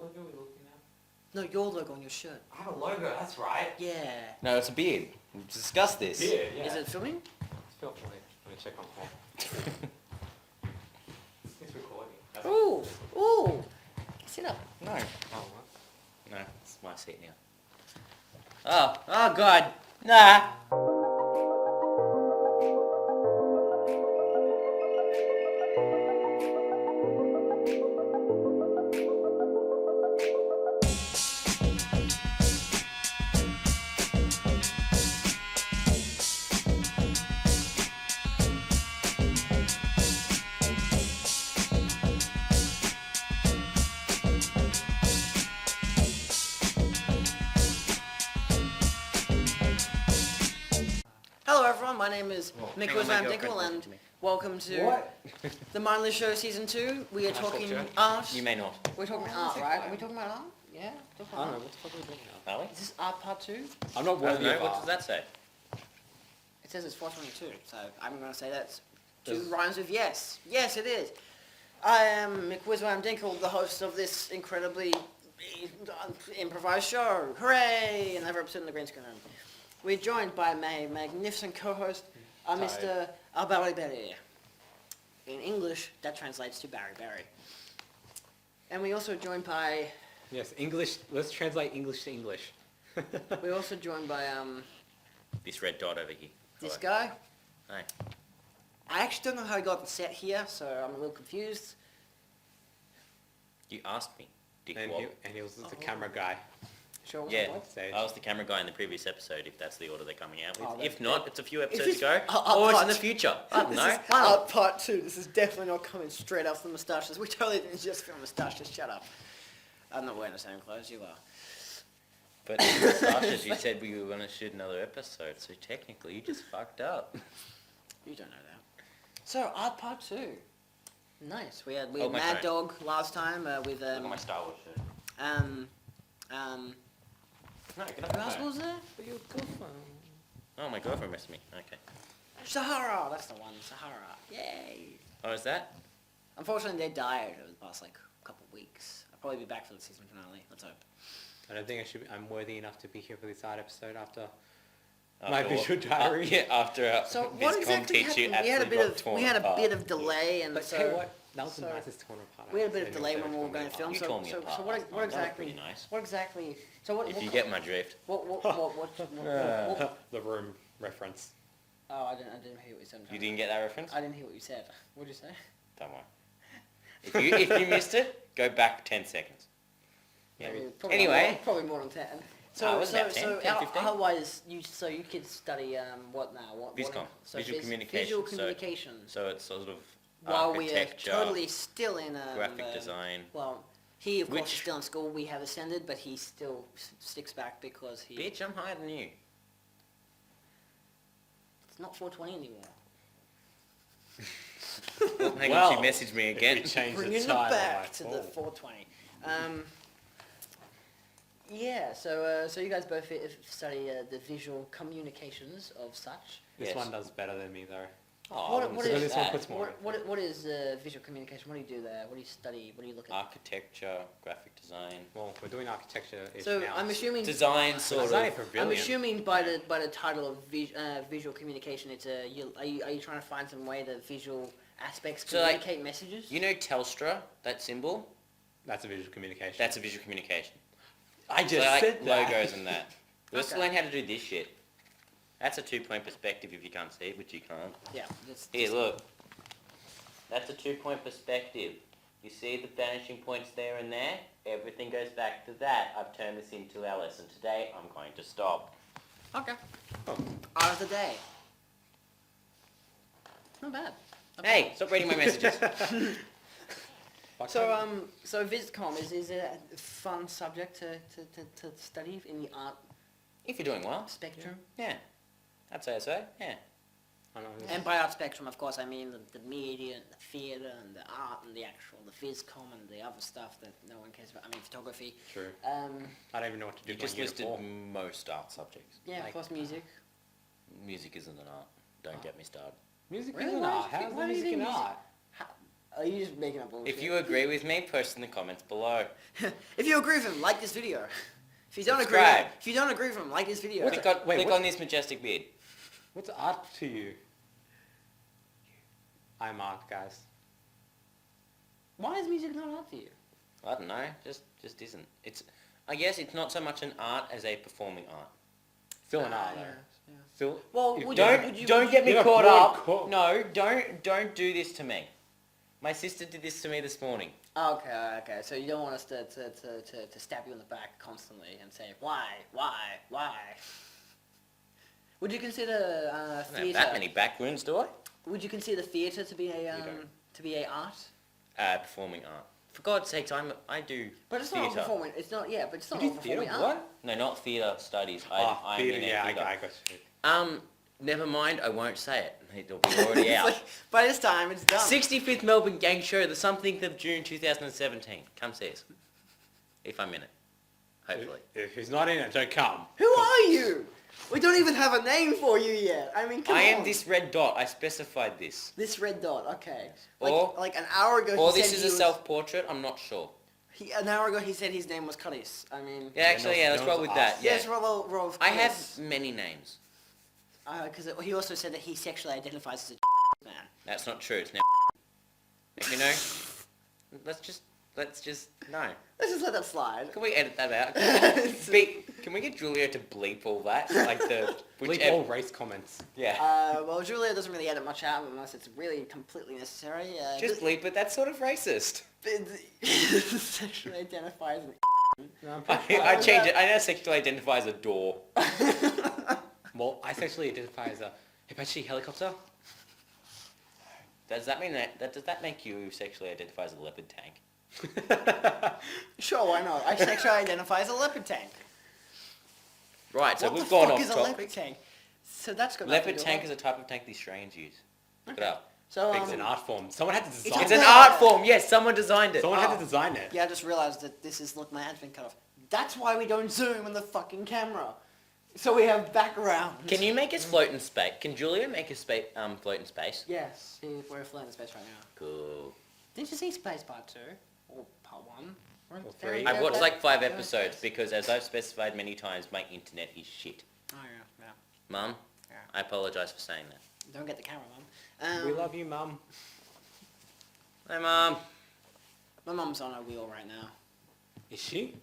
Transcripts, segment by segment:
logo are we looking at? No, your logo on your shirt. I have a logo, that's right. Yeah. No, it's a beard. We've discussed this. Beard, yeah. Is it filming? It's filming. Let me check on phone. It's recording. That's Ooh, ooh. Sit up. No. Oh, what? No, it's my seat now. Oh God. Nah. Hello everyone, my name is Hang on, my McWizWam, girlfriend Dinkle, and talking to me. welcome to What? the Mindless Show Season 2. We are Can I talk talking to it? art. You may not. We're talking Oh, art, that's right? fine. Are we talking about art? Yeah? I Talking don't know, about art. what the fuck are we doing now? Are we? Is this art part 2? I'm not I don't worthy know. of What art. does that say? It says it's 422, so I'm going to say that's two Does- rhymes with yes. Yes, it is. I am McWizWam Dinkle, the host of this incredibly improvised show. Hooray! Another episode in the green screen room. We're joined by my magnificent co-host, Mr. Barry Berry. In English, that translates to Barry Berry. And we also joined by, Yes, English. Let's translate English to English. we're also joined by This red dot over here. this Hello. guy. Hi. I actually don't know how he got the set here, so I'm a little confused. You asked me. Dick And Wall. he was the camera guy. Sure. Yeah, what? Stage. I was the camera guy in the previous episode, if that's the order they're coming out with. Oh, that's If not, it's a few episodes it's- ago. I'll Or it's in the touch. future. I don't This know. is art part 2. This is definitely not coming straight off the moustaches. We totally didn't just film moustaches. Shut up. I'm not wearing the same clothes you are. But Sasha, you said we were going to shoot another episode, so technically you just fucked up. You don't know that. So art part 2. Nice. We had Oh, my Mad phone. Dog last time with Look at my Star Wars shirt. No, get off who my else phone. was there? Oh, my girlfriend messaged me. Okay. Sahara. That's the one. Sahara. Yay. Oh, is that? Unfortunately, they died over the past couple of weeks. I'll probably be back for the season finale. Let's hope. I don't think I'm worthy enough to be here for this art episode after After my what? visual diary. Yeah, after our So VizCom what exactly teacher happened? We had a absolutely bit got of torn we had a apart. bit of delay, and But so hey, what? That was so the nicest torn apart. we had a bit of I've delay seen when we anyone were going to torn film. You So tore me so, apart so last what time. That was exactly? pretty nice. What exactly? So what? If what you co- get my drift. what apart. The room reference. Oh, I didn't hear what you said. You didn't get that reference? I didn't hear what you said. What did you say? Don't worry. If you missed it, go back 10 seconds. Yeah. Probably Anyway. more, probably more than 10. it So was about 10, 10, 15. otherwise you could study what now? What? VizCom, So visual communication. Visual So- communication. So it's sort of While we are architecture, totally still in graphic design. Well, he of course is Which- still in school. We have ascended, but he still sticks back because he. Bitch, I'm higher than you. It's not 420 anymore. Well, hang Well, on, she messaged me again. If we change Bringing the it time, back like, to oh. the 420. Yeah. So you guys both study the visual communications of such. This Yes. one does better than me though. Oh, What- I wouldn't what say is this one that. puts more. What is visual communication? What do you do there? What do you study? What do you look at? Architecture, graphic design. Well, we're doing architecture So now. I'm assuming. Design, sort Design of. pavilion. I'm assuming by the title of visual communication, it's are you trying to find some way that visual aspects So, like, communicate messages? You know Telstra, that symbol? That's a visual communication. That's a visual communication. I just So, like, said that. logos and that. We also Okay. learn how to do this shit. That's a 2-point perspective if you can't see it, which you can't. Yeah. Here, look. That's a 2-point perspective. You see the vanishing points there and there? Everything goes back to that. I've turned this into our lesson today. I'm going to stop. Okay. Oh. Art of the day. Not bad. Not bad. Hey, stop reading my messages. Fuck So that. so VizCom is it a fun subject to study in the art If you're doing well. spectrum? Yeah. I'd say so. Yeah. I know, And by art spectrum, of course, I mean the media and the theatre and the art and the VizCom and the other stuff that no one cares about. I mean, photography. True. Um, I don't even know what to do. You just when listed I get a most art subjects. yeah, Like- of course, music. Music isn't an art. Don't get me started. Music Really? is an Why art. do you How's think- why do you music think an music- art? Are you just making up bullshit? If you agree with me, post in the comments below. If you agree with him, like this video. If you don't Subscribe. if you don't agree with him, like this video. Click on this majestic beard. What's art to you? I'm art, guys. Why is music not art for you? I don't know, just isn't. I guess it's not so much an art as a performing art. Still an art, though. Yeah. Still. Well, if- would Don't get me you have caught broad up. co- No, don't do this to me. My sister did this to me this morning. Okay. So you don't want us to stab you in the back constantly and say why? Would you consider I don't have theatre? that many back wounds, do I? Would you consider theatre to be a don't. art? Performing art. For God's sakes, I do But it's not theatre. performing. It's not. Yeah, but it's not You all do theatre? performing art. What? No, not theatre studies. I'm theatre, in a yeah, theatre. I got you. Never mind, I won't say it. It'll be already It's out. like, by this time, it's done. 65th Melbourne Gang Show, the something of June 2017. Come see us. If I'm in it. Hopefully. If he's not in it, don't come. Who are you? We don't even have a name for you yet. I mean, come on. I am this red dot. I specified this. This red dot. Okay. Or- Like an hour ago. Or he this said is he a was- self-portrait. I'm not sure. An hour ago he said his name was Kahris. I mean. Yeah, actually, yeah, let's no roll one's with that. asked. Yeah. Yes, roll with I have Kahris. many names. Because he also said that he sexually identifies as a man. That's not true. It's now. If you know, let's just no. Let's just let that slide. Can we edit that out? Can we get Julia to bleep all that? Like the Bleep all race comments. Yeah. Well, Julia doesn't really edit much out unless it's really completely necessary. Just bleep it. That's sort of racist. Sexually identifies as No, I'm I change it. I now sexually identify as a door. Well, I sexually identify as a Apache helicopter. Does that mean does that make you sexually identify as a leopard tank? Sure, why not? I sexually identify as a leopard tank. Right. So What we've the gone fuck off is a topic. leopard tank? So that's got Leopard tank is a type of tank the Australians use. Look it up. So It's an art form. Someone had to design It's it. an art form. Yes, someone designed it. Someone had to design it. yeah, I just realised that this is look, my hand's been cut off. That's why we don't zoom on the fucking camera. So we have background. Can you make us float in space? Can Julia make us float in space? Yes, we're flying in space right now. Cool. Didn't you see Space Part 2 or Part 1? Or 3. I've watched like 5 episodes because, as I've specified many times, my internet is shit. Oh yeah. Mum, Yeah. I apologise for saying that. Don't get the camera, Mum. We love you, Mum. Hi, Mum. My mum's on a wheel right now. Is she?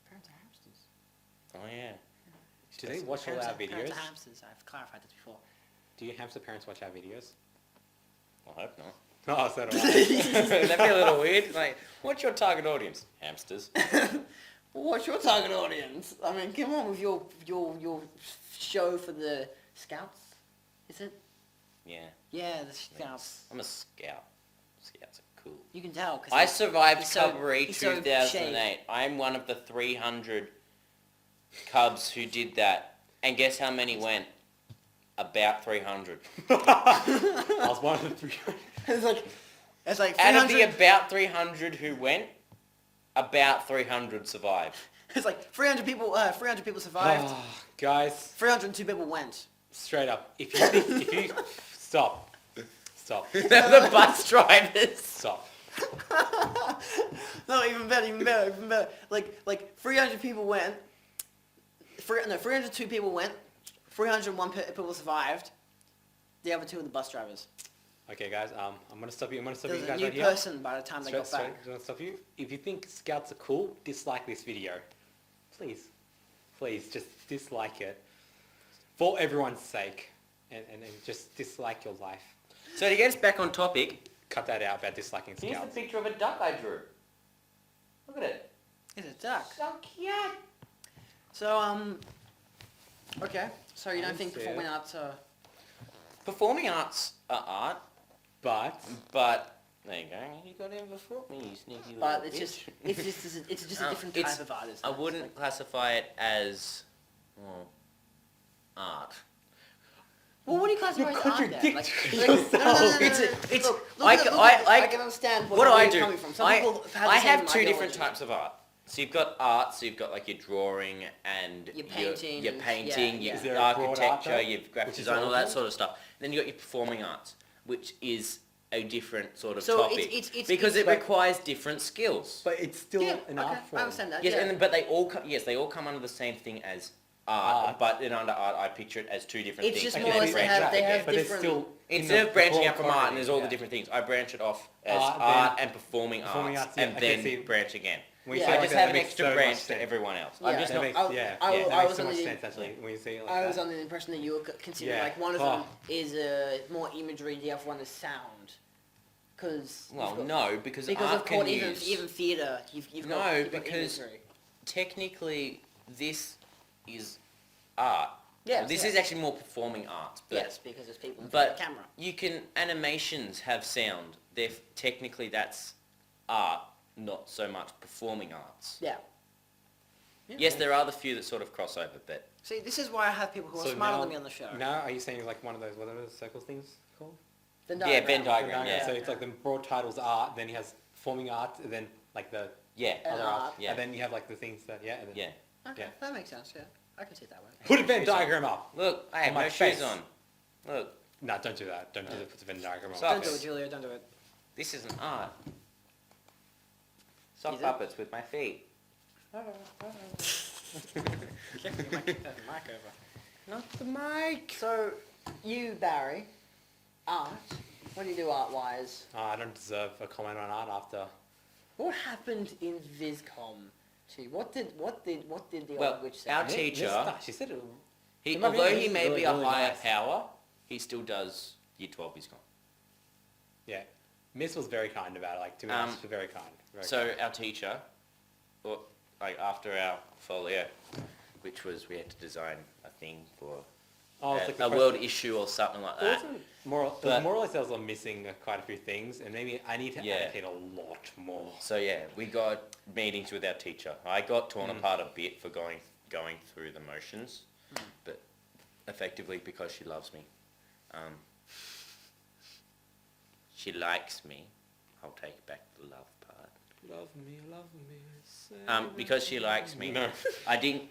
Parents are hamsters. Oh yeah. Do they watch all our videos? Parents are hamsters. I've clarified this before. Do your hamster parents watch our videos? I hope not. Oh, so do I. That'd be a little weird. Like, what's your target audience? Hamsters. What's your target audience? I mean, come on with your show for the Scouts. Is it? Yeah. Yeah, the Scouts. I'm a scout. Scouts are cool. You can tell. Cause I survived he's so- Cubbery he's so 2008. I'm one of the 300 Cubs who did that. And guess how many went? About 300. I was one of the 300. it's like Out of the 300. about 300 who went, about 300 survived. It's like 300 people. 300 people survived. Oh, guys, 302 people went. straight up. If you stop. The bus drivers. Stop. No, even better. Like 300 people went. 302 people went. 301 people survived. The other 2 are the bus drivers. Okay, guys. I'm gonna stop you. I'm gonna stop There you was a guys new right here. person by the time they got back. I'm gonna stop you. If you think Scouts are cool, dislike this video. Please, just dislike it. For everyone's sake. And just dislike your life. So to get us back on topic, Cut that out about disliking here's the Scouts. picture of a duck I drew. Look at it. It's a duck. So cute. So okay. So you I don't think see performing it. arts are? Performing arts are art, But but there you go. You got in before me, you sneaky little But it's bitch. just a different It's- type of art. Isn't I it? wouldn't classify it as art. Well, what do you classify You as art then? contradict No. It's Look, I can understand what do where I you're do? coming from. Some I, people have, I the have same 2 different ideology. types of art. So you've got art, so you've got like your drawing and Your painting your and- painting, yeah, your Is there a broad art, architecture, though? your graphic Which is design, all all that of them? sort of stuff. Then you got your performing arts, which is a different sort of So topic it's because it like- requires different skills. But it's still Yeah, an okay, art I form. understand that. Yes, yeah. but they all come under the same thing as art, Art. but then under art I picture it as two different It's things. just and more then or less branch they off have again. But it's different. still Instead of branching broad out from art and quantity, there's all the yeah. different things, I branch it off as Art, art then and performing performing arts, arts, yeah, and okay, then see. branch again. When you Yeah. say I it like just that, have that an makes extra so much branch to sense. everyone else. Yeah. I'm just That not. makes, I- yeah, I- yeah, that I makes was so under much the- sense actually when you say it like I that. was under the impression that you were considering Yeah. like one of Oh. them is more imagery, the other one is sound. Because Well, no, because because art of course can even use. theatre you've No, got you've got because- imagery. Technically, this is art. Yes, This yes. is actually more performing arts. But Yes, because there's people in front of but the camera. you can animations have sound. Technically that's art, not so much performing arts. Yeah. Yes, there are the few that sort of cross over, but See, this is why I have people who are So smarter now- than me on the show. Now, are you saying like one of those, what are those circle things called? Venn yeah, Venn Venn diagram. Yeah, So it's like the broad titles art, then he has performing art, and then like the yeah, And other art. art, Yeah. and then you have like the things that, yeah, and then yeah. Okay, Yeah. that makes sense. Yeah, I can see it that way. put a Venn Shoes on. diagram up. Look, I have my no shoes face. on. Look, No, don't do that. Don't do the put the Venn diagram up. Stop Don't do it. it, Julia. Don't do it. this isn't art. Sock Is it? puppets with my feet. Careful, you might kick that mic over. Not the mic. So, you, Barry, art. What do you do art-wise? I don't deserve a comment on art after. What happened in VisCom? Gee, what did the Well, old witch say? our Miss teacher, Star, she said it. he, It might be- although this he is may really, be a really higher nice. power, he still does Year 12 VisCom. Yeah, Miss was very kind about it. Like to be honest, very kind. Very So our teacher, well, like after our folio, which was we had to design a thing for oh, it's like the a first- world issue or something like It that. wasn't more. It was But- more or less I was missing quite a few things, and maybe I need to Yeah. allocate a lot more. So yeah, we got meetings with our teacher. I got torn apart a bit for going through the motions, but effectively because she loves me. She likes me. I'll take back the love part. Love me, say Because she likes me. No. I didn't.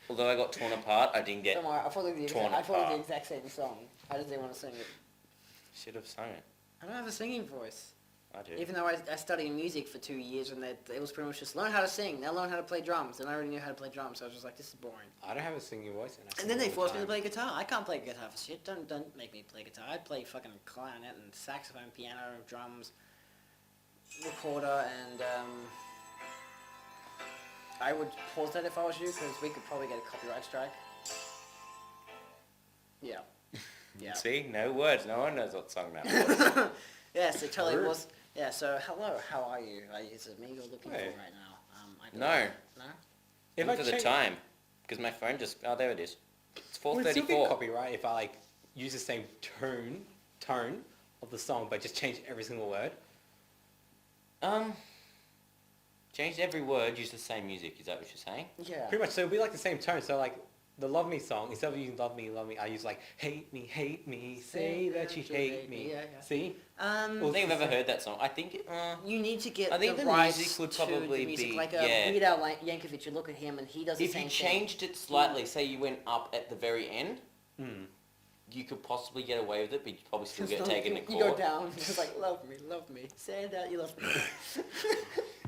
Although I got torn apart, I didn't get. Don't worry, I followed the torn exact, I followed the apart. exact same song. I just didn't want to sing it. Should have sung it. I don't have a singing voice. I do. Even though I studied music for 2 years and it was pretty much just learn how to sing, now learn how to play drums. And I already knew how to play drums, so I was just like, this is boring. I don't have a singing voice, I And sing then they all the forced me to time. play guitar. I can't play guitar for shit. Don't make me play guitar. I play fucking clarinet and saxophone, piano, drums, recorder, and I would pause that if I was you, because we could probably get a copyright strike. Yeah. Yeah. See, no words. No one knows what song that was. Yes, it totally Word. was. Yeah, so hello, how are you? Is it me you're looking Hey. for right now? I don't No. know. No? If Look I at the change- time, because my phone just. Oh, there it is. It's Would it still be 4:34. copyright if I like use the same tone of the song, but just change every single word? Changed every word. Use the same music. Is that what you're saying? Yeah. Pretty much. So it'd be like the same tone. So like the Love Me song, instead of using Love Me, I use like hate me, say that you hate me. Yeah, yeah. See? I Well, don't think I've ever heard that song. I think. You need to get I think the the rights music would to probably the music. be- Like yeah. Weird Al Yankovic, you look at him and he does the if same you thing. changed it slightly, say you went up at the very end, Hmm. you could possibly get away with it, but you'd probably still Just get don't- taken to You go court. down, just like love me, say that you love me.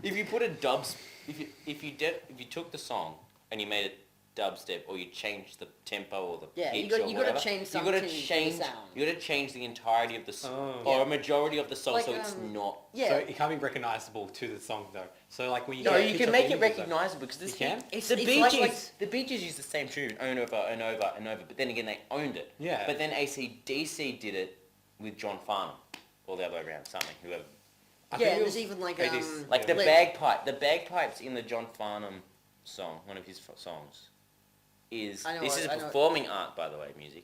If you put a dubs, if you took the song and you made it dubstep, or you changed the tempo or the Yeah, pitch you gotta- or you gotta whatever, change you something gotta to the change. sound. You gotta change the entirety of the song, Oh. or Yeah. a majority of the song, Like, so it's not. Yeah. So it can't be recognizable to the song though. So like when you No, get a you picture can of make the it images, though- recognizable because this You can? It's the like- Bee like- Gees, the Bee Gees used the same tune over and over and over, but then again they owned it. Yeah. But then AC/DC did it with John Farnham, or the other way around, something, whoever. I Yeah, think and it there's was even like 80s. Like the Lick. bagpipes in the John Farnham song, one of his songs, is I know this it, is I know it. performing art, by the way, music.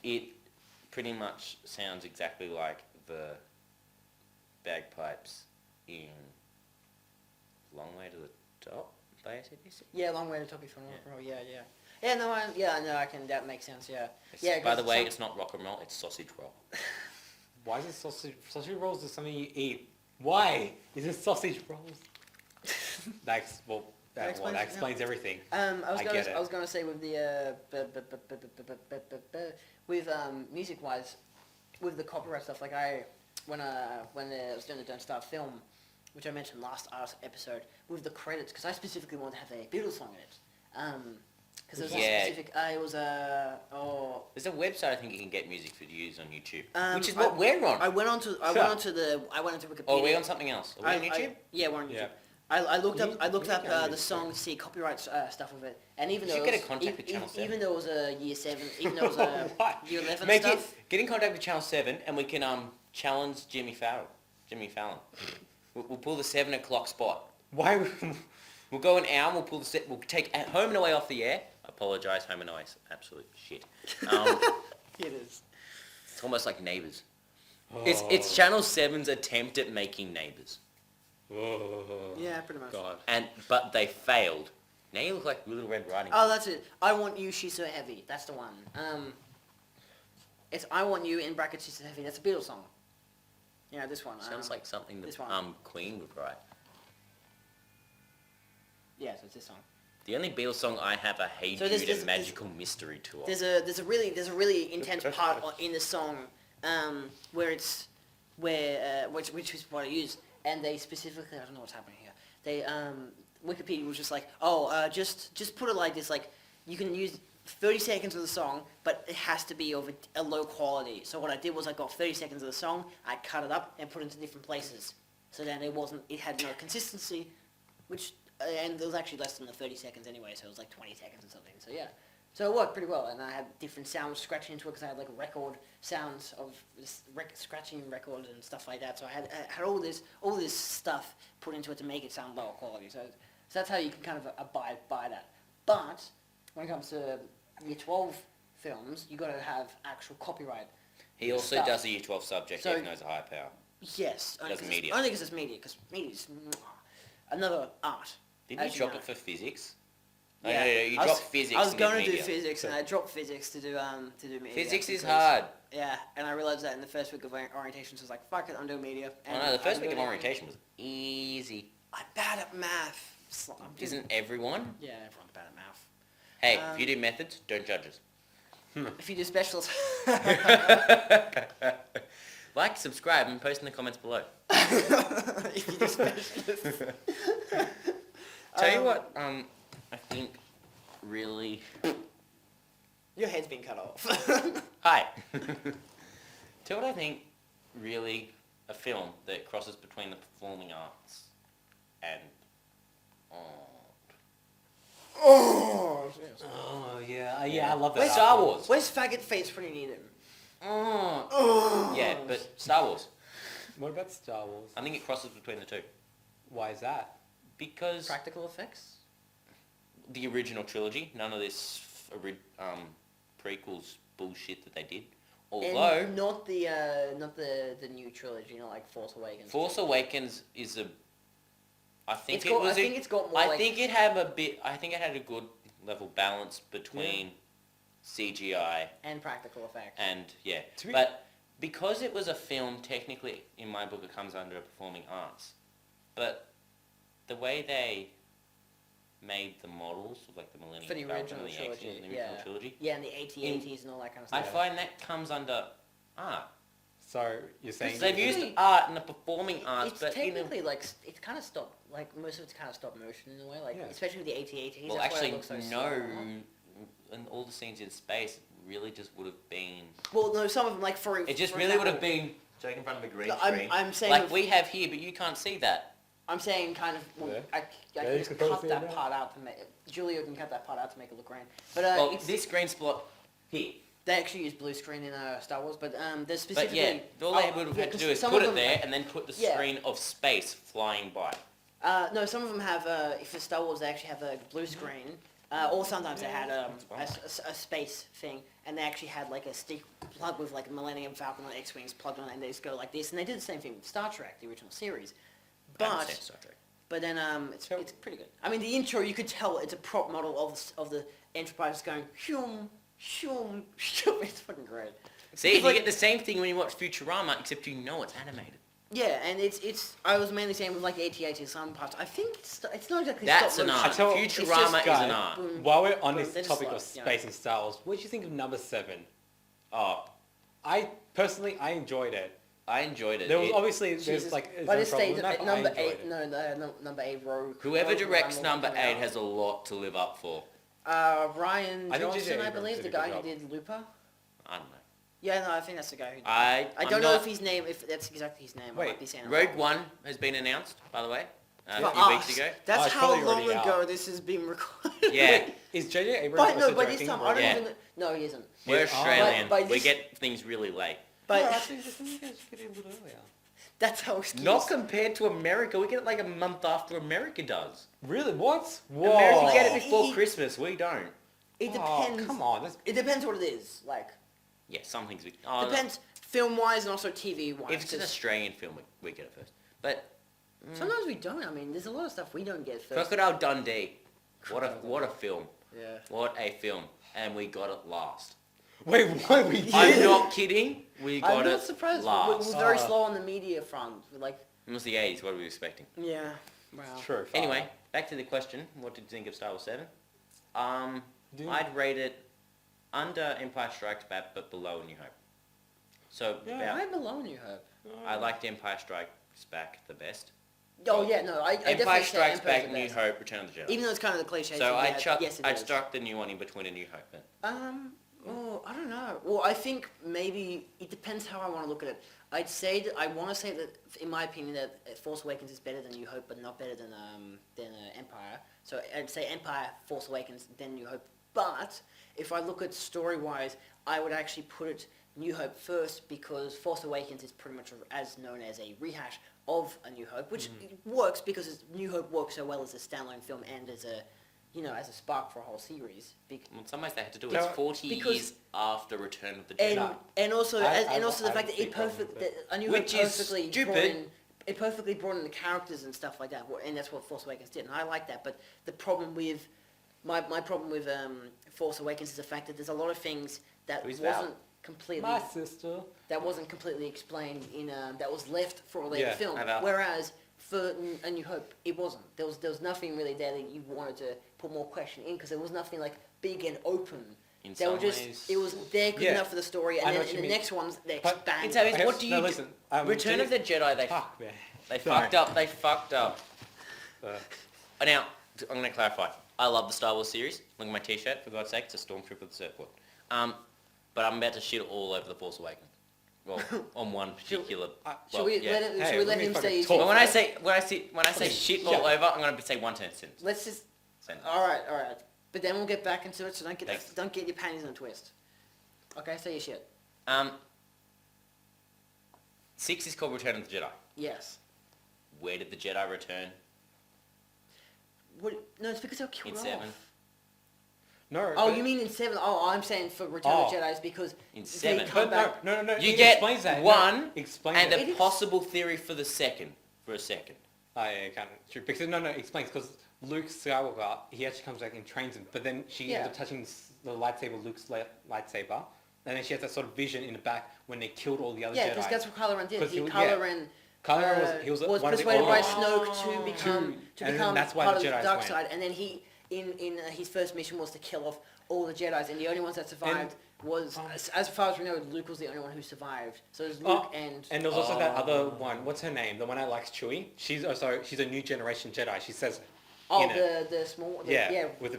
It pretty much sounds exactly like the bagpipes in Long Way to the Top by AC/DC. Yeah, long way to top you from rock Yeah. and roll. Yeah. Yeah, no, I can. That makes sense. Yeah. Yeah. By 'cause the way, some- it's not rock and roll; it's sausage roll. Why is it sausage rolls is something you eat? Why is it sausage rolls? That explains everything. I was I gonna, get it. I was gonna say with the with music wise, with the copyright stuff, like when I was doing the Don't Starve film, which I mentioned last episode, with the credits, because I specifically wanted to have a Beatles song in it. Because there was a specific, it was There's a website I think you can get music for use on YouTube, which is I- what we're on. I went onto Wikipedia. Oh, are we on something else? Are we on YouTube? Yeah, we're on YouTube. Yeah. I looked You up need to go on the YouTube. song to see copyright stuff of it, and even You though should it get a was, contact with Channel 7. even though it was a year 7, even though it was a What? year 11 Make stuff. get in contact with Channel 7 and we can challenge Jimmy Fallon. We'll pull the 7 o'clock spot. Why? We'll go an hour. We'll pull the we'll take Home and Away off the air. Apologise, Home and Away. Absolute shit. It is. It's almost like Neighbours. It's Channel 7's attempt at making Neighbours. Oh, Yeah, pretty much. God. But they failed. Now you look like Little Red Riding Hood. Oh, that's it. I Want You, She's So Heavy. That's the one. It's I Want You in brackets, She's So Heavy. That's a Beatles song. Yeah, this one. Sounds like something that this one. Queen would write. Yeah, so it's this song. The only Beatles song I have a Hey So Jude there's- and Magical Mystery Tour. There's a really intense part in the song where which is what I used, and they specifically, I don't know what's happening here. They Wikipedia was just like, just put it like this, like you can use 30 seconds of the song, but it has to be of a low quality. So what I did was I got 30 seconds of the song, I cut it up and put it into different places. So then it had no consistency, which and it was actually less than the 30 seconds anyway, so it was like 20 seconds or something. So yeah. So it worked pretty well, and I had different sounds scratching into it because I had like record sounds of this scratching record and stuff like that. So I had all this stuff put into it to make it sound lower quality. So that's how you can kind of abide by that. But when it comes to Year 12 films, you got to have actual copyright. He also stuff. does a Year 12 subject, So- even though it's a higher power. Yes, Does media. only because it's media. Because media is another art. Didn't as you drop know. it for physics? Yeah. No, you I was- dropped physics I was and going did to do media. physics, and I dropped physics to do media. Physics is because- hard. Yeah, and I realized that in the first week of orientation, so I was like, fuck it, I'm doing media. Oh And no, the first I'm week of doing it. orientation was easy. I'm bad at math. Isn't everyone? Yeah, everyone's bad at math. Hey, if you do methods, don't judge us. If you do specials. Like, subscribe, and post in the comments below. If you do specials. Tell you what, I think really... Your head's been cut off. Hi. Tell what I think really a film that crosses between the performing arts and art. Oh, Oh yeah, I love that. Where's Star Wars? Where's faggot face when you need him? Yeah, but Star Wars. What about Star Wars? I think it crosses between the two. Why is that? Because Practical effects? the original trilogy, none of this prequels bullshit that they did. Although And not the new trilogy, you know, like Force Awakens. Force Awakens is a, I think It's got- I think it's got more I like- think it had a bit. I think it had a good level balance between CGI And practical effects. and yeah. To be- But because it was a film, technically in my book it comes under performing arts. But the way they made the models of like the Millennium For the Falcon original and the X-Men, trilogy, the original yeah. trilogy, Yeah, and the AT-ATs and all that kind of I stuff. find that comes under art. So you're saying They've used Technically- art and the performing arts, It's but in a, technically like it's kind of stop, like most of it's kind of stop motion in a way, like Yeah. especially with the AT-ATs. well, that's why actually it looks so no, slow. and all the scenes in space really just would have been. Well, no, some of them like for It just for really would have example, been taken in front of a green No, screen, I'm saying like with- we have here, but you can't see that. I'm saying kind of. Well, Yeah. I Yeah, can you just can probably cut see it that now. part out to make Julio can cut that part out to make it look green. But Well, it's, this green spot here. they actually use blue screen in Star Wars, but there's But specifically. yeah, all they would have had to 'cause do is some put of it them- there and then put the Yeah. screen of space flying by. No, some of them have. For Star Wars, they actually have a blue screen. Or sometimes they had a space thing, and they actually had like a stick plug with like a Millennium Falcon or X-wings plugged on, it, and they just go like this. And they did the same thing with Star Trek, the original series. I haven't But seen Star Trek. then it's pretty good. I mean, the intro you could tell it's a prop model of the Enterprise going shoom shoom shoom. It's fucking great. See, It's you like- get the same thing when you watch Futurama, except you know it's animated. Yeah, and it's. I was mainly saying with like the AT-AT some parts. I think it's not exactly. That's stop an motion. art. I tell- Futurama is guys, an art. Boom. while we're on Boom, this they're just topic slow, of you know. space and Star Wars, what do you think of number 7? Oh, I personally enjoyed it. I enjoyed it. There was It- obviously Jesus. there's But it its own problem stayed with that, at but number I enjoyed 8. it. No, number 8 Rogue. Whoever Rogue directs One number coming 8 out. has a lot to live up for. Ryan I think Johnson, J.J. I Abrams believe, did the a good guy who job. did Looper. I don't know. Yeah, no, I think that's the guy who. I don't I'm know not- if his name, if that's exactly his name. I Wait, might be saying it Rogue wrong. One has been announced, by the way, a For few us. weeks ago. That's it's how probably long already ago out. this has been recorded. Yeah. Is J.J. Abrams But also no, by this directing time, I Rogue don't Yeah. even. No, he isn't. We're Yeah. Australian. By We this- get things really late. But No, actually, I think you guys get it a little earlier. that's how it's. Not compared to America. We get it like a month after America does. Really? What? Whoa. America get it before He- Christmas. We don't. It Oh, depends. come on. That's, It depends what it is. Like Yeah, some things we... Oh, no. depends film wise and also TV wise. If it's an Australian film, we get it first. But Sometimes we don't. I mean, there's a lot of stuff we don't get first. Crocodile Dundee. What a film. Yeah. What a film. And we got it last. wait, what? We did? I'm not kidding. We got I'm it not surprised. last. We're very Ah. slow on the media front. We're like, It was the 80s. What were we expecting? yeah. Wow. True. fine. Anyway, back to the question. What did you think of Star Wars 7? Do- I'd rate it under Empire Strikes Back, but below New Hope. So, Yeah. about, Why below New Hope? I liked Empire Strikes Back the best. Oh yeah, no, I definitely Empire say Strikes Empire's Back, the New best. Hope, Return of the Jedi. Even though it's kind of the cliche. So thing, I'd yes, it I'd is. struck the new one in between a New Hope. But Oh, I don't know. Well, I think maybe it depends how I want to look at it. I'd say that I want to say that, in my opinion, that Force Awakens is better than New Hope, but not better than Empire. So I'd say Empire, Force Awakens, then New Hope. But if I look at story-wise, I would actually put it New Hope first because Force Awakens is pretty much as known as a rehash of A New Hope, which works because New Hope works so well as a standalone film and as a, as a spark for a whole series. well, in some ways they had to do it. No, It's 40 because- years after Return of the And Jedi. and also I- and I- also the I fact that have a big problem with that A New Which Hope is perfectly stupid. brought in the characters and stuff like that, and that's what Force Awakens did, and I like that. But the problem with my problem with Force Awakens is the fact that there's a lot of things that Who's Val? wasn't completely My sister. explained in that was left for a later Yeah, film. Hi, Val. Whereas for A New Hope, it wasn't. There was nothing really there that you wanted to put more question in because there was nothing like big and open. In They some were just ways, it was there good Yeah. enough for the story, and I know then what in you the mean. next ones they But expand. It's always- Okay, what do you no, do? listen. Return of the Jedi. Fuck, man. They Sorry. fucked up. They fucked up. Uh, Now, I'm going to clarify. I love the Star Wars series. Look at my T-shirt, for God's sake. It's a Stormtrooper with a surfboard. But I'm about to shit all over the Force Awakens. Well, on one particular. Should we yeah. let it? Hey, should we let let me him fucking say? talk. But when I say shit all Yeah. over, I'm going to say one sentence. Let's just. Sentence. All right. But then we'll get back into it. So Thanks. don't get your panties in a twist. Okay, say your shit. 6 is called Return of the Jedi. Yes. Where did the Jedi return? What? No, it's because they were killed In off. 7. no. Oh, but- you mean in 7? Oh, I'm saying for Return of the Jedi is because In they 7. come But back. no. You it get explains that. one No, explain And that. It a is- possible theory for the second. For a second. Oh, yeah, kind of true. Because no, it explains because Luke Skywalker, he actually comes back and trains him, but then she ends up touching the lightsaber, Luke's lightsaber, and then she has that sort of vision in the back when they killed all the other Yeah, Jedi. because that's what Kylo Ren did. 'Cause he was- Kylo yeah. Ren Kylo Ren was one of the persuaded older by ones. Snoke to and become then that's why part the of the Jedis dark went. side, and then he in his first mission was to kill off all the Jedi's, and the only ones that survived was as far as we know, Luke was the only one who survived. So it was Luke and And there was also that other one. What's her name? The one that likes Chewie. She's a new generation Jedi. She says. in it. the small Yeah, with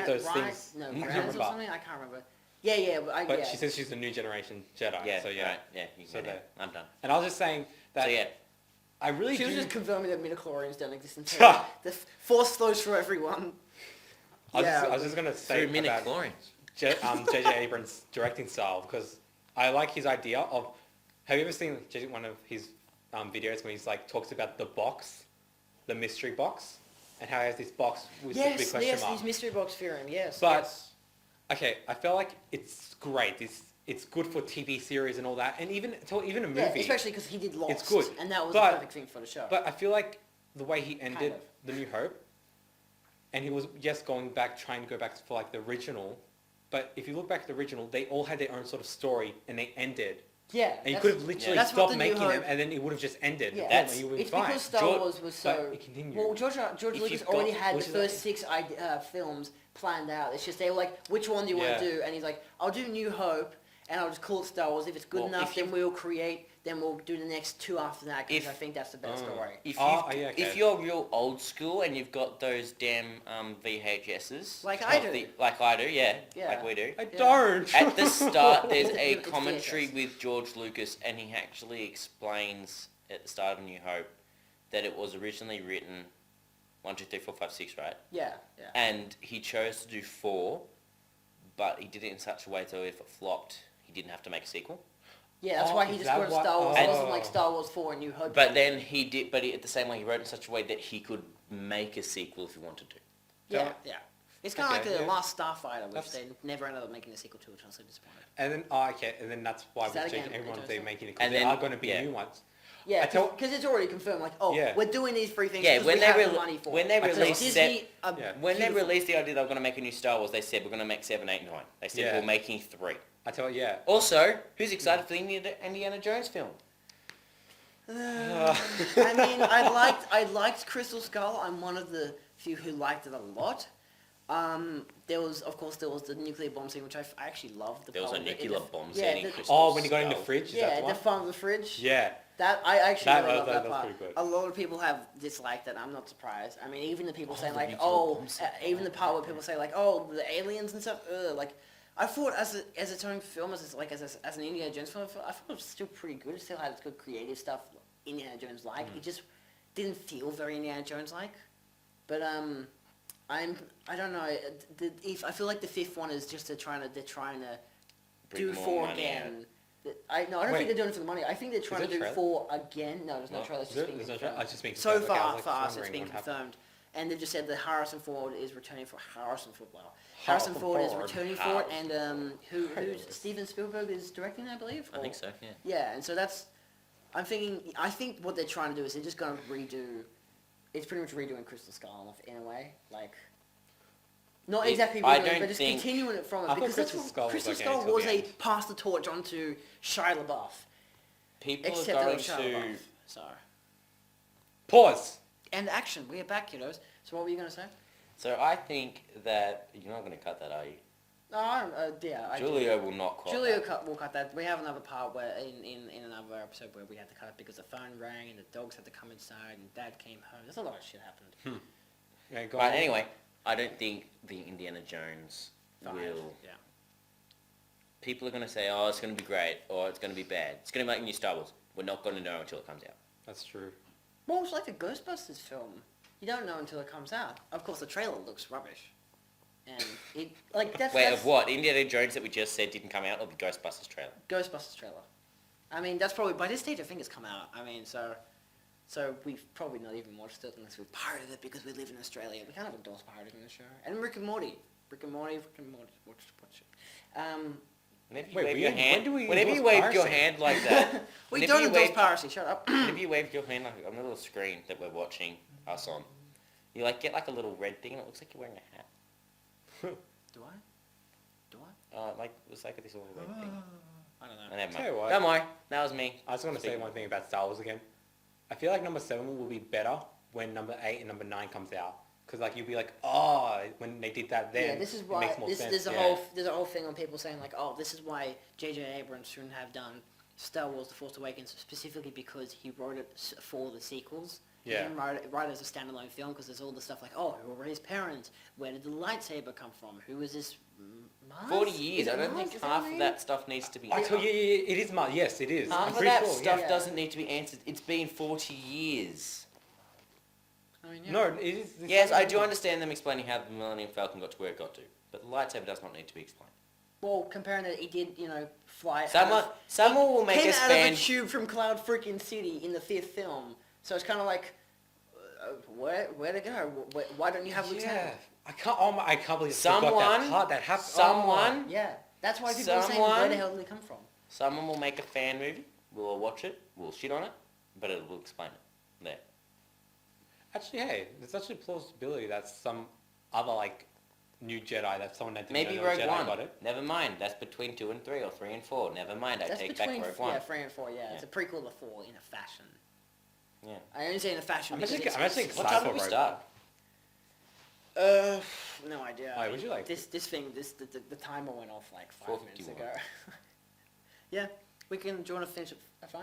those things. No, I Raz or remember. something. I can't remember. Yeah, But yeah. she says she's the new generation Jedi. Yeah, So yeah. right. Yeah, you So can go now. there. I'm done. And I was just saying that So yeah, I really She was do. just confirming that midichlorians don't exist in Terra. The Force flows for everyone. I was just gonna say through about midichlorians. J.J. Abrams' directing style because I like his idea of. Have you ever seen one of his videos when he's like talks about the box, the mystery box, and how he has this box with this big Yes, question mark? his mystery box theorem. Yes, But yes. okay, I feel like it's great. It's good for TV series and all that, and even a movie. Yeah, especially because he did Lost. It's good, and that was but- the perfect thing for the show. But I feel like the way he ended Kind of. The New Hope, and he was just trying to go back for like the original. But if you look back at the original, they all had their own sort of story, and they ended. yeah, And you that's- could have literally that's what stopped the New making them, Hope- and then it would have just ended. Yeah, That's- you would be it's fine. because Star George- Wars was so. But it continued. Well, George If Lucas you've already got- had the which is first 6 films planned out. It's just they were like, which one do you want Yeah. to do? And he's like, I'll do New Hope, and I'll just call it Star Wars. If it's good Well, enough, if you- then we'll do the next 2 after that, because I think that's the better story. If Oh, you've- yeah, okay. if you're real old school and you've got those damn VHSs, Like I do. like I do, yeah, Yeah. like we do. I don't. At the start, there's a It's commentary VHS. with George Lucas, and he actually explains at the start of New Hope that it was originally written 1, 2, 3, 4, 5, 6, right? Yeah. And he chose to do 4, but he did it in such a way so if it flopped, he didn't have to make a sequel. Yeah, that's Oh, why he is just that wrote what- Star Wars. It oh. wasn't like Star Wars 4 and New Hope. But then he did, but at the same way, he wrote it in such a way that he could make a sequel if he wanted to. Yeah. It's kind of Okay, like the yeah. Last Starfighter, which That's- they never ended up making a sequel to, which I was so disappointed. And then, okay, and then that's why Is that with again? everyone's Interesting. making it, because And there then- are going to be yeah. new ones. Yeah, I tell- because it's already confirmed, like, oh, Yeah. we're doing these 3 things Yeah, because when we they have the rele- money for when it. they So released Disney, Yeah. When they beautiful. released the idea they were going to make a new Star Wars, they said we're going to make 7, 8, 9. They said Yeah. we're making 3. I tell you, yeah. Also, who's excited for the Indiana Jones film? I mean, I liked Crystal Skull. I'm one of the few who liked it a lot. There was the nuclear bomb scene, which I actually loved. There was a nuclear bomb yeah, scene in the- Crystal Oh, when you got in the Skull. fridge, is that Yeah, the the one? front of the fridge. Yeah. That I actually That- really love that- that that's part. pretty good. A lot of people have disliked it. I'm not surprised. I mean, even the people saying the like, nuclear oh, bomb scene. even the part where people say like, oh, the aliens and stuff. Like, I thought as its own film, as an Indiana Jones film, I thought it was still pretty good. It still had its good creative stuff, Indiana Jones like. It just didn't feel very Indiana Jones like. But I don't know. I feel like the 5th one is just they're trying to Bring do more 4 money again. I don't Wait. think they're doing it for the money. I think they're trying Is to there do a 4 again. No, there's no No. trailer. It's Is just it- being is there a confirmed. trailer? It's just being So confirmed. Okay, I far, was, for like, us, it's wondering been what happened. confirmed. And they've just said that Harrison Ford is returning for Harrison Ford. Wow. Harrison Ford is Ford. returning for it, and who's Steven Spielberg is directing, I believe. I think so, yeah. Yeah, and so that's. I think what they're trying to do is they're just going to redo. It's pretty much redoing Crystal Skull in a way, like. Not exactly I redoing, don't but just think- continuing it from it I thought because that's Crystal what Skull was Crystal okay Skull until was the a end. pass the torch onto Shia LaBeouf. People Except are that it going was Shia to... LaBeouf. So. Pause. And action. We are back, kiddos. So what were you going to say? So I think that... You're not going to cut that, are you? No, yeah. I do. Julio will not cut Julio that. will cut that. We have another part where in another episode where we had to cut it because the phone rang and the dogs had to come inside and Dad came home. There's a lot of shit happened. Yeah, go But on. anyway, I don't think the Indiana Jones Five. will... Yeah. People are going to say, oh, it's going to be great, or it's going to be bad. It's going to be like new Star Wars. We're not going to know until it comes out. That's true. Well, it's like the Ghostbusters film. You don't know until it comes out. Of course, the trailer looks rubbish. And it like that's Wait, that's of what? Indiana Jones that we just said didn't come out, or the Ghostbusters trailer? Ghostbusters trailer. I mean, that's probably by this stage I think it's come out. I mean, so we've probably not even watched it unless we've pirated it because we live in Australia. We kind of endorse pirating the show. And Rick and Morty, watch it. Whenever you Wait, wave we- your when hand, do we whenever you endorse wave your piracy? hand like that, We whenever don't you endorse wave- piracy. Shut up. whenever you wave your hand like on the little screen that we're watching us on, you like get like a little red thing and it looks like you're wearing a hat. Do I? Like it's like this little red thing. I don't know. I never Tell you mind. what. Don't worry, that was me. I just want to say Speaking. one thing about Star Wars again. I feel like number 7 will be better when number 8 and number 9 comes out. Because like you'll be like, oh, when they did that then, Yeah, this is it why makes more sense. there's a Yeah. whole thing on people saying like, oh, this is why J.J. Abrams shouldn't have done Star Wars: The Force Awakens specifically because he wrote it for the sequels. He Yeah. didn't write it as a standalone film because there's all the stuff like, oh, who were his parents? Where did the lightsaber come from? Who was this? Mars? 40 Is years. it I don't Mars? think Is that half the of name? that stuff needs to be. I tell you, it is Mars. Yes, it is. Half I'm of pretty that sure. stuff yeah. doesn't need to be answered. It's been 40 years. I mean, Yeah. No, it is. it's Yes, not- I do understand them explaining how the Millennium Falcon got to where it got to, but the lightsaber does not need to be explained. Well, comparing that, he did, fly. Someone will make came us out of fan. a tube from Cloud freaking City in the 5th film. So it's kind of like, where to go? Why don't you have Yeah. Lieutenant? I can't. Oh my! I can't believe I forgot Someone- that part that happened. Someone, Yeah, that's why people are saying, where the hell did they come from? someone will make a fan movie. We'll all watch it. We'll shit on it, but it will explain it. There. Actually, hey, there's actually plausibility that some other like new Jedi that someone that didn't Maybe know Rogue Jedi One. got it. Never mind. That's between 2 and 3, or 3 and 4. Never mind. I That's take back between Rogue One. 3 and 4. Yeah, it's a prequel to 4 in a fashion. Yeah. I only say in a fashion I'm because actually it's What excited time for did we Rogue start? no idea. Oh, would you like- this thing? The timer went off like 5 minutes 4:51. ago. Yeah. We can. Do you want to finish at 5?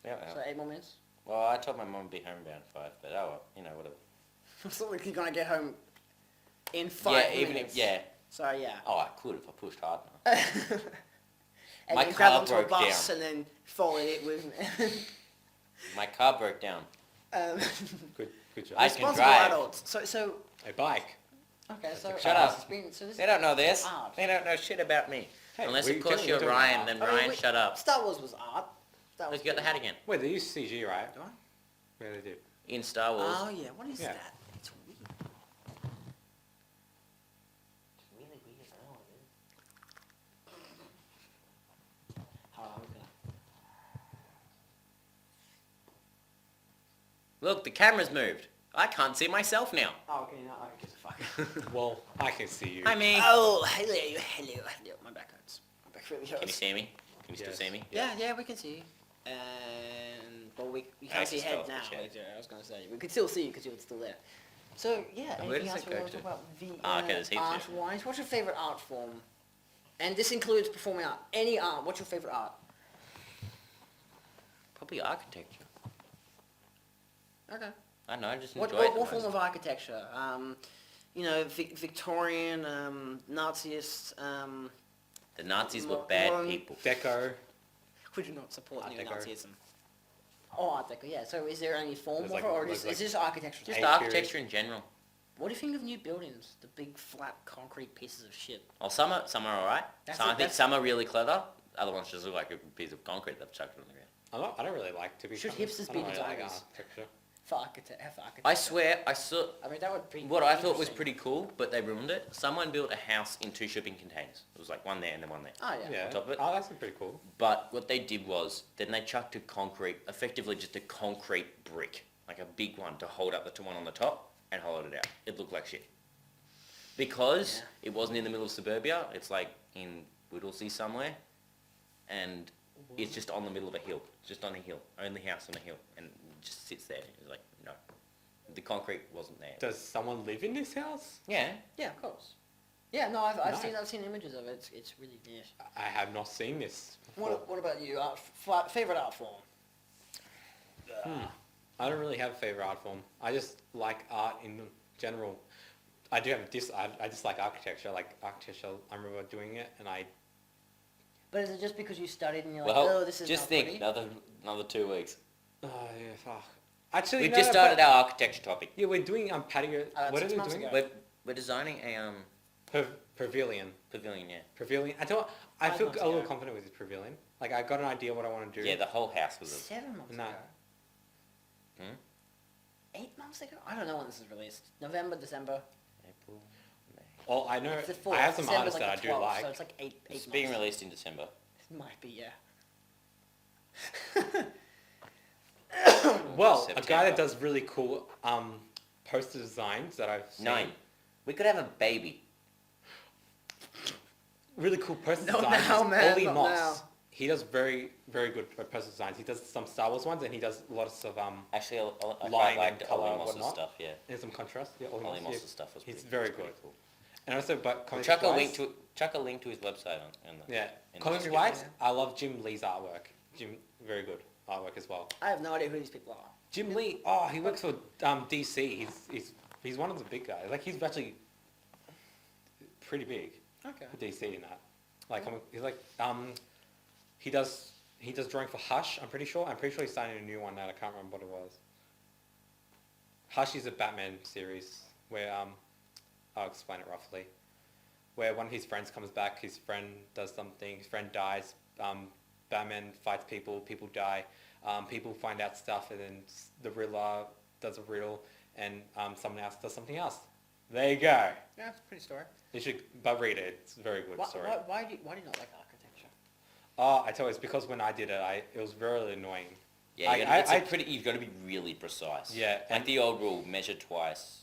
Yeah. So 8 more minutes. Well, I told my mum to be home around 5, but oh well, whatever. So we're gonna get home in 5 Yeah, minutes. even if So yeah. Oh, I could if I pushed hard enough. And My then grab car onto a broke bus down. and then follow it with. My car broke down. Good job. I can Responsible drive. adults. So A bike. okay. So Shut up. It's been, so this They don't know this. art. They don't know shit about me. Hey, Unless, we of course, don't- you're we don't Ryan, know. then I mean, Ryan, shut up. Star Wars was art. That was Let's get the hat again. Wait, they use CG, right? Do I? Yeah, they do. In Star Wars. Oh yeah. What is Yeah. that? It's weird. It's really weird. I don't know what it is. Hold on, I'm gonna- Look, the camera's moved. I can't see myself now. Oh, okay. No, I gives a fuck. Well, I can see you. Hi, me. Oh, hello. My back hurts. My back really Can you hurts. see me? Can you still Yes. see me? Yeah, we can see you. And but we I can't see just your fell head off now. the chair. I was gonna say we could still see you because you're still there. So yeah, And where anything does else it we go want to to? talk about the Ah, okay, there's heaps art here. wise? What's your favorite art form? And this includes performing art. Any art. What's your favorite art? Probably architecture. Okay. I don't know, I just What, enjoy it what, the what form most. of architecture? Victorian, Naziist. The Nazis were Mo- bad modern- people. Deco. We do not support Art Deco. neo-Nazism. Oh, Art Deco, yeah. So is there any form There's of like- it, or there's is like this architecture? Just Hey, architecture in general. What do you think of new buildings? The big, flat, concrete pieces of shit. Well, some are alright. That's Some, it, I think that's- some are really clever. Other ones just look like a piece of concrete they've chucked on the ground. I don't really like to be. Should honest. hipsters I be don't really like designers? architecture. For architecture. I swear, I saw I mean, that would be what I thought was interesting. pretty cool, but they ruined it. Someone built a house in 2 shipping containers. It was like one there and then one there. Oh, yeah. Yeah. top of it. Oh, that's pretty cool. But what they did was, then they chucked a concrete, effectively just a concrete brick, like a big one to hold up the one on the top and hold it out. It looked like shit. Because Yeah. it wasn't in the middle of suburbia, it's like in Whittlesea somewhere, and it's just on the middle of a hill, just on a hill, only house on a hill, and it just sits there. It's like, no. The concrete wasn't there. Does someone live in this house? Yeah. Yeah, of course. Yeah, no, I've Nice. seen images of it. It's really neat. I have not seen this. before. What about you? Favorite art form? I don't really have a favorite art form. I just like art in general. I do have I just like architecture. Like architecture, I remember doing it, and I. But is it just because you studied and you're like, Well, oh, this is just not think, pretty? another 2 weeks. Oh yeah, fuck. Actually, We've no, just no, started but- our architecture topic. Yeah, we're doing patio. What are 6 we months doing? ago. We're designing a Pavilion. pavilion, yeah. Pavilion. I thought I 5 feel months a little ago. confident with this pavilion. Like I got an idea what I want to do. Yeah, the whole house was 7 months No. ago. Hmm? 8 months ago? I don't know when this is released. November, December. April, May. Well, I know It's the 4th. I have some December's artists like that I the do 12th, like. So it's like eight It's months. being released in December. It might be, yeah. Well, a September. guy that does really cool poster designs that I've seen. 9. We could have a baby. Really cool poster Not designs. now, is man, Ollie not Moss. now. He does very, very good poster designs. He does some Star Wars ones, and he does lots of Actually, I Line quite liked and colour Ollie and Moss's whatnot. stuff, yeah. and some contrast. Yeah, Ollie Ollie Moss. Moss's stuff was He's pretty, very was pretty good. cool. And also, but We'll comics chuck a wise, link to his website on the yeah, in the comics description. wise, I love Jim Lee's artwork. Jim, very good artwork as well. I have no idea who these people are. Jim Lee, oh, he works for DC. He's one of the big guys. Like he's actually pretty big. Okay. For DC in that. Like he's like he does drawing for Hush. I'm pretty sure he's starting a new one that I can't remember what it was. Hush is a Batman series where I'll explain it roughly. Where one of his friends comes back, his friend does something, his friend dies. Batman fights people, people die. People find out stuff, and then the Riddler does a riddle, and someone else does something else. There you go. Yeah, it's a pretty story. You should, but read it. It's a very good story. Why do you not like architecture? Oh, I tell you, it's because when I did it, it was very annoying. Yeah, you've got to be really precise. Yeah, Like and- the old rule, measure twice,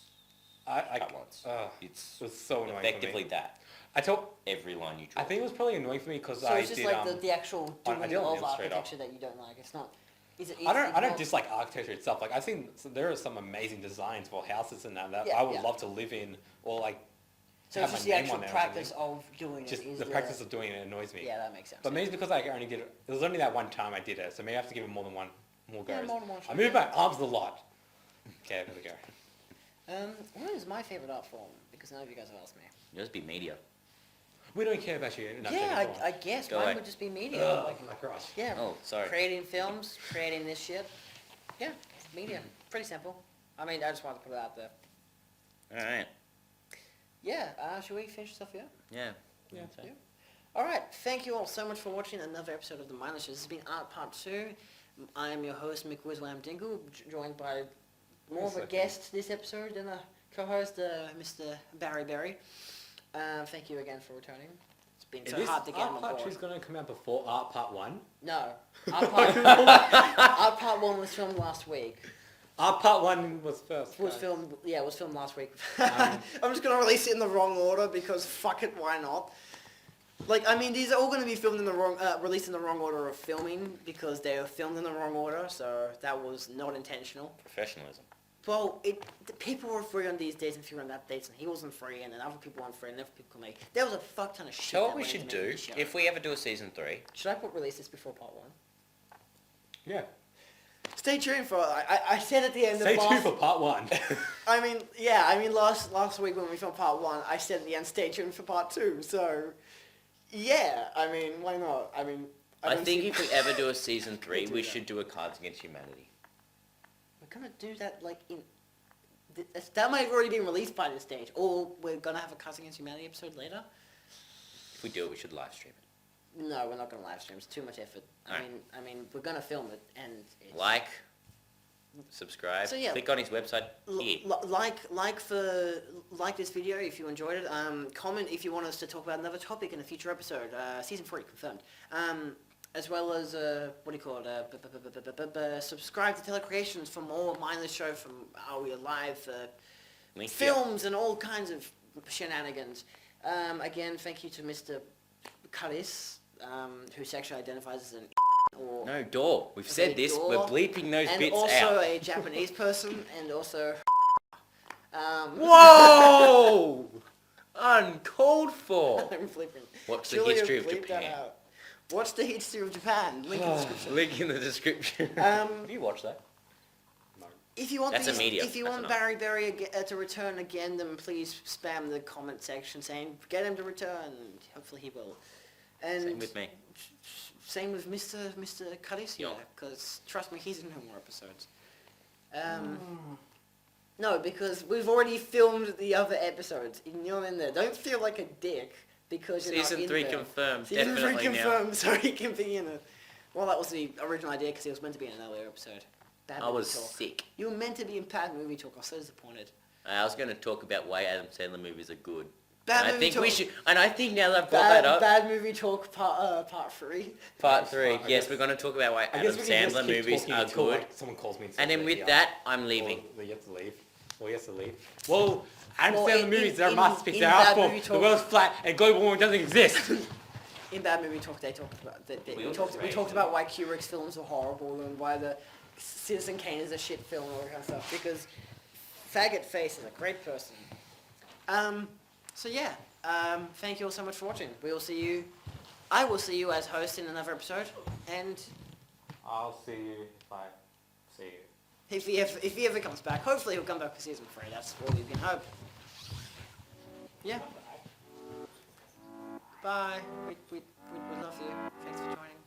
I cut once. it was so annoying Effectively for me. that. I told, Every line you draw. I think it was probably annoying for me because So I it's just did. like the actual I doing did on of Illustrator. architecture that you don't like. It's not. I don't dislike architecture itself. Like I've seen, there are some amazing designs for houses and that Yeah, I would yeah. love to live in, or like So have it's just my the name actual on there or practice of doing Just it. Is the practice of doing it annoys me. Yeah, that makes sense. But maybe it's because I only did it. It was only that one time I did it, so maybe I have to give it more goes. Yeah, more than one I shot, move yeah. my arms a lot. Okay, there we go. What is my favorite art form? Because none of you guys have asked me. Yours be media. We don't care about you. No, Yeah, I guess Go mine away. would just be media. Oh Like, my gosh. yeah, Oh, sorry. creating films, creating this shit. Yeah, media. Pretty simple. I mean, I just wanted to put it out there. Alright. Yeah, should we finish stuff here? Yeah. Yeah. So- Yeah. Alright, thank you all so much for watching another episode of The Mindless. This has been Art Part 2. I am your host, McWizWam Dinkle, joined by more of a Yes, guest this episode than a co-host, Mr. Barry Berry. Thank you again for returning. It's been so hard to get him Art on Part 2 board. is going to come out before Art Part 1? No, Art Part 1 was filmed last week. Art Part 1 was first. Was guys. filmed last week. Um, I'm just gonna release it in the wrong order because fuck it, why not? Like, I mean, these are all gonna be filmed in the wrong, released in the wrong order of filming because they were filmed in the wrong order, so that was not intentional. Professionalism. Well, the people were free on these days and few on that dates, and he wasn't free, and then other people weren't free, and other people could make. There was a fuck ton of shit. So what that we went should into making do, this show. if we ever do a season 3, Should I put release this before part 1? Yeah. Stay tuned for. I said at the end Stay of tuned last. for Part 1. I mean, last week when we filmed part 1, I said at the end, stay tuned for part 2. So, yeah, I mean, why not? I mean, I don't think see- if we ever do a season 3, do we that. should do a Cards Against Humanity. We're gonna do that like in. That might have already been released by this stage, or we're gonna have a Cuts Against Humanity episode later. If we do it, we should live stream it. No, we're not gonna live stream. It's too much effort. Alright. I mean, we're gonna film it, and it's, Like, subscribe, So, yeah. click on his website here. like this video if you enjoyed it. Comment if you want us to talk about another topic in a future episode. Season 3 confirmed. As well as subscribe to Telecreations for more mindless show from our real live Link here. films and all kinds of shenanigans. Again, thank you to Mr. Kahris, who sexually identifies as an or No, door. We've said this. door. We're bleeping those and bits also out. a Japanese person, and also Whoa! Uncalled for. I'm flipping. What's the Surely history you'll of bleep that Japan? out. What's the history of Japan? Link in the description. Link in the description. Um, Have you watched that? If you want That's a these, medium. if you That's want enough. Barry Berry to return again, then please spam the comment section saying get him to return. And hopefully he will. And Same with me. Same with Mr. Kahris, yeah, Yeah. because trust me, he's in no more episodes. No, because we've already filmed the other episodes. And you're in there. Don't feel like a dick because you're Season not in 3 there. confirmed. Season 3 Definitely now. confirmed, so he can be in it. Well, that was the original idea because he was meant to be in an earlier episode. Bad I Movie was Talk. sick. You were meant to be in Bad Movie Talk. I was so disappointed. I was going to talk about why Adam Sandler movies are good. Bad And I Movie think Talk. we should. And I think now that I've brought that up, Bad Movie Talk part 3. part 3. I Yes, guess- we're going to talk about why I Adam guess we can just Sandler keep movies talking are until, good. like, someone calls me and says And then that, with yeah. that, I'm leaving. Or you have to leave. Or he has to leave. Well, Adam Well, Sandler in- movies, they're in- masterpieces. in They're Bad art form. Movie The Talk- world's flat and global warming doesn't exist. In Bad Movie Talk, they talked about We we all talked agree. about why Kubrick's films were horrible and why the Citizen Kane is a shit film and all that kind of stuff because Faggot Face is a great person. So yeah, thank you all so much for watching. I will see you as host in another episode, and I'll see you if I see you. if he ever comes back, hopefully he'll come back for season 3. That's all you can hope. Yeah. Bye. We love you. Thanks for joining.